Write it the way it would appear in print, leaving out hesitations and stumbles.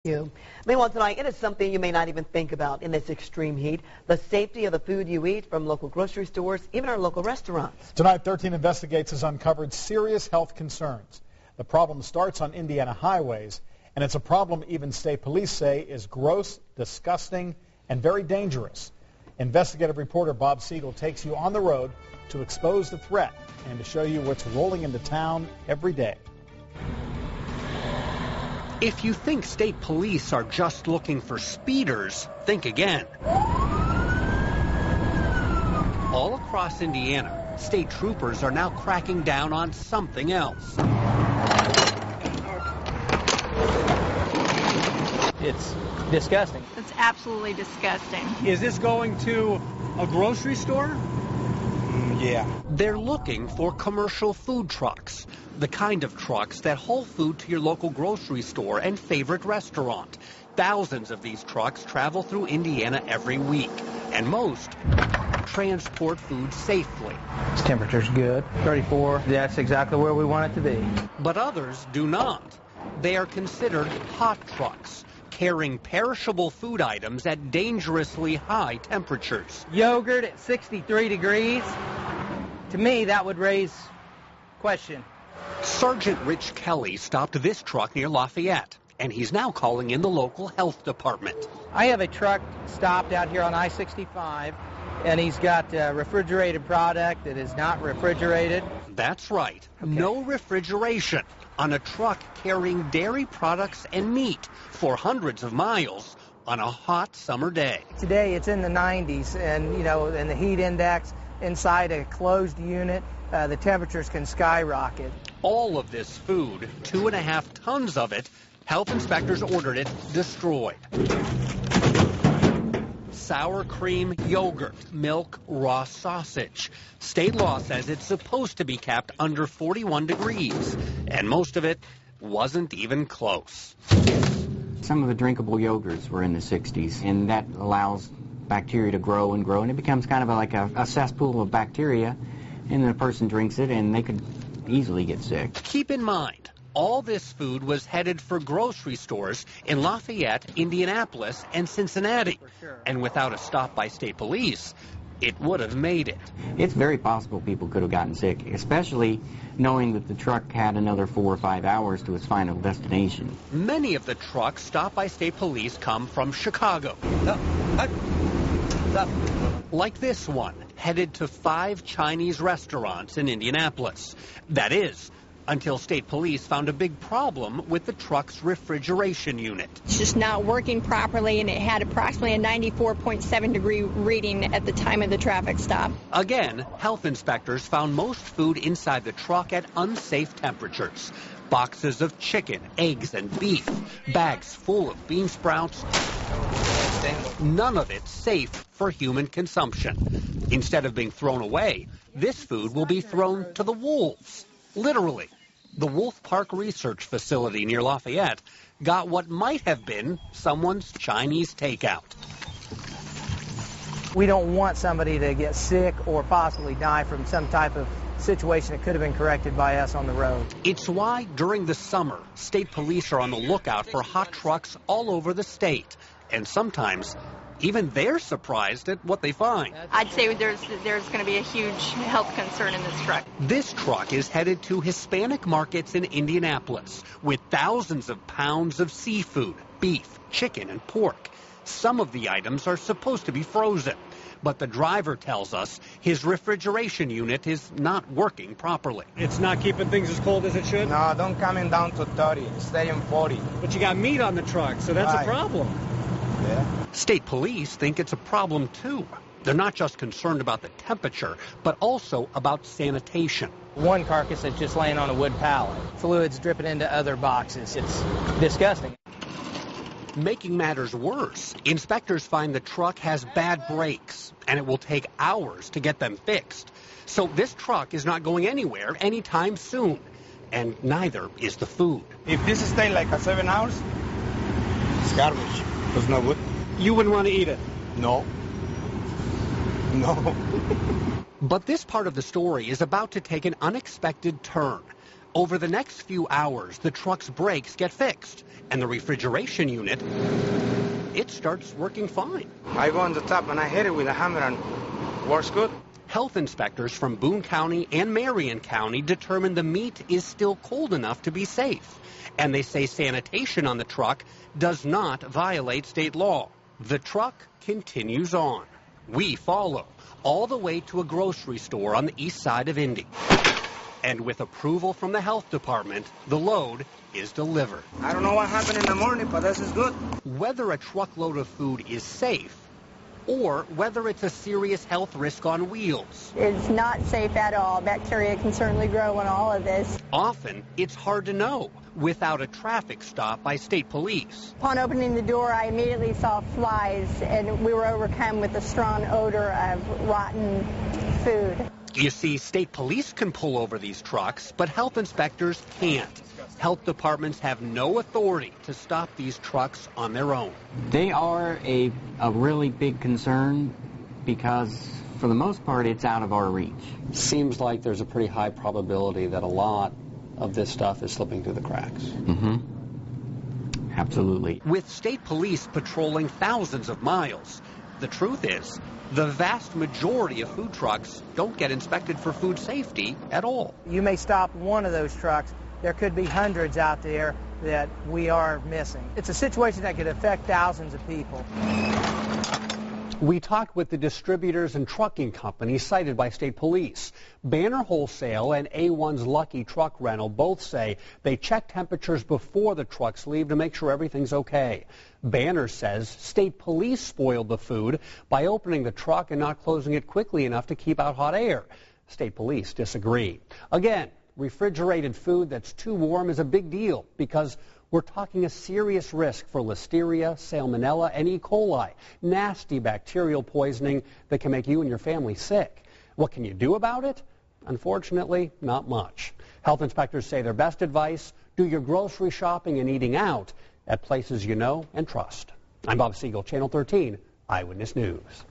Meanwhile, tonight, it is something you may not even think about in this extreme heat. The safety of the food you eat from local grocery stores, even our local restaurants. Tonight, 13 Investigates has uncovered serious health concerns. The problem starts on Indiana highways, and it's a problem even state police say is gross, disgusting, and very dangerous. Investigative reporter Bob Siegel takes you on the road to expose the threat and to show you what's rolling into town every day. If you think state police are just looking for speeders, think again. All across Indiana, state troopers are now cracking down on something else. It's disgusting. It's absolutely disgusting. Is this going to a grocery store? Yeah. They're looking for commercial food trucks, the kind of trucks that haul food to your local grocery store and favorite restaurant. Thousands of these trucks travel through Indiana every week, and most transport food safely. This temperature's good, 34. That's exactly where we want it to be. But others do not. They are considered hot trucks, carrying perishable food items at dangerously high temperatures. Yogurt at 63 degrees. To me, that would raise question. Sergeant Rich Kelly stopped this truck near Lafayette, and he's now calling in the local health department. I have a truck stopped out here on I-65, and he's got refrigerated product that is not refrigerated. That's right. Okay. No refrigeration on a truck carrying dairy products and meat for hundreds of miles on a hot summer day. Today it's in the 90s, and and the heat index inside a closed unit, the temperatures can skyrocket. All of this food, 2.5 tons of it, health inspectors ordered it destroyed. Sour cream, yogurt, milk, raw sausage. State law says it's supposed to be kept under 41 degrees, and most of it wasn't even close. Some of the drinkable yogurts were in the 60s, and that allows bacteria to grow, and it becomes kind of like a cesspool of bacteria, and then a person drinks it, and they could easily get sick. Keep in mind, all this food was headed for grocery stores in Lafayette, Indianapolis, and Cincinnati. Sure. And without a stop by state police, it would have made it. It's very possible people could have gotten sick, especially knowing that the truck had another 4 or 5 hours to its final destination. Many of the trucks stopped by state police come from Chicago. Like this one, headed to 5 Chinese restaurants in Indianapolis. That is, until state police found a big problem with the truck's refrigeration unit. It's just not working properly, and it had approximately a 94.7 degree reading at the time of the traffic stop. Again, health inspectors found most food inside the truck at unsafe temperatures. Boxes of chicken, eggs, and beef, bags full of bean sprouts. None of it safe for human consumption. Instead of being thrown away, this food will be thrown to the wolves. Literally. The Wolf Park Research Facility near Lafayette got what might have been someone's Chinese takeout. We don't want somebody to get sick or possibly die from some type of situation that could have been corrected by us on the road. It's why during the summer, state police are on the lookout for hot trucks all over the state. And sometimes even they're surprised at what they find. I'd say there's going to be a huge health concern in this truck. This truck is headed to Hispanic markets in Indianapolis with thousands of pounds of seafood, beef, chicken, and pork. Some of the items are supposed to be frozen, but the driver tells us his refrigeration unit is not working properly. It's not keeping things as cold as it should? No, don't coming down to 30, stay in 40. But you got meat on the truck, so that's right. A problem. Yeah. State police think it's a problem too. They're not just concerned about the temperature, but also about sanitation. One carcass that's just laying on a wood pallet. Fluids dripping into other boxes. It's disgusting. Making matters worse, inspectors find the truck has bad brakes, and it will take hours to get them fixed. So this truck is not going anywhere anytime soon, and neither is the food. If this stays like 7 hours, it's garbage. It's no good. You wouldn't want to eat it? No. No. But this part of the story is about to take an unexpected turn. Over the next few hours, the truck's brakes get fixed, and the refrigeration unit, it starts working fine. I go on the top and I hit it with a hammer and works good. Health inspectors from Boone County and Marion County determined the meat is still cold enough to be safe. And they say sanitation on the truck does not violate state law. The truck continues on. We follow all the way to a grocery store on the east side of Indy. And with approval from the health department, the load is delivered. I don't know what happened in the morning, but this is good. Whether a truckload of food is safe or whether it's a serious health risk on wheels. It's not safe at all. Bacteria can certainly grow in all of this. Often, it's hard to know without a traffic stop by state police. Upon opening the door, I immediately saw flies, and we were overcome with a strong odor of rotten food. You see, state police can pull over these trucks, but health inspectors can't. Health departments have no authority to stop these trucks on their own. They are a really big concern because, for the most part, it's out of our reach. Seems like there's a pretty high probability that a lot of this stuff is slipping through the cracks. Mm-hmm. Absolutely. With state police patrolling thousands of miles, the truth is, the vast majority of food trucks don't get inspected for food safety at all. You may stop one of those trucks. There could be hundreds out there that we are missing. It's a situation that could affect thousands of people. We talked with the distributors and trucking companies cited by state police. Banner Wholesale and A1's Lucky Truck Rental both say they check temperatures before the trucks leave to make sure everything's okay. Banner says state police spoiled the food by opening the truck and not closing it quickly enough to keep out hot air. State police disagree. Again, refrigerated food that's too warm is a big deal because we're talking a serious risk for listeria, salmonella, and E. coli, nasty bacterial poisoning that can make you and your family sick. What can you do about it? Unfortunately, not much. Health inspectors say their best advice, do your grocery shopping and eating out at places you know and trust. I'm Bob Siegel, Channel 13 Eyewitness News.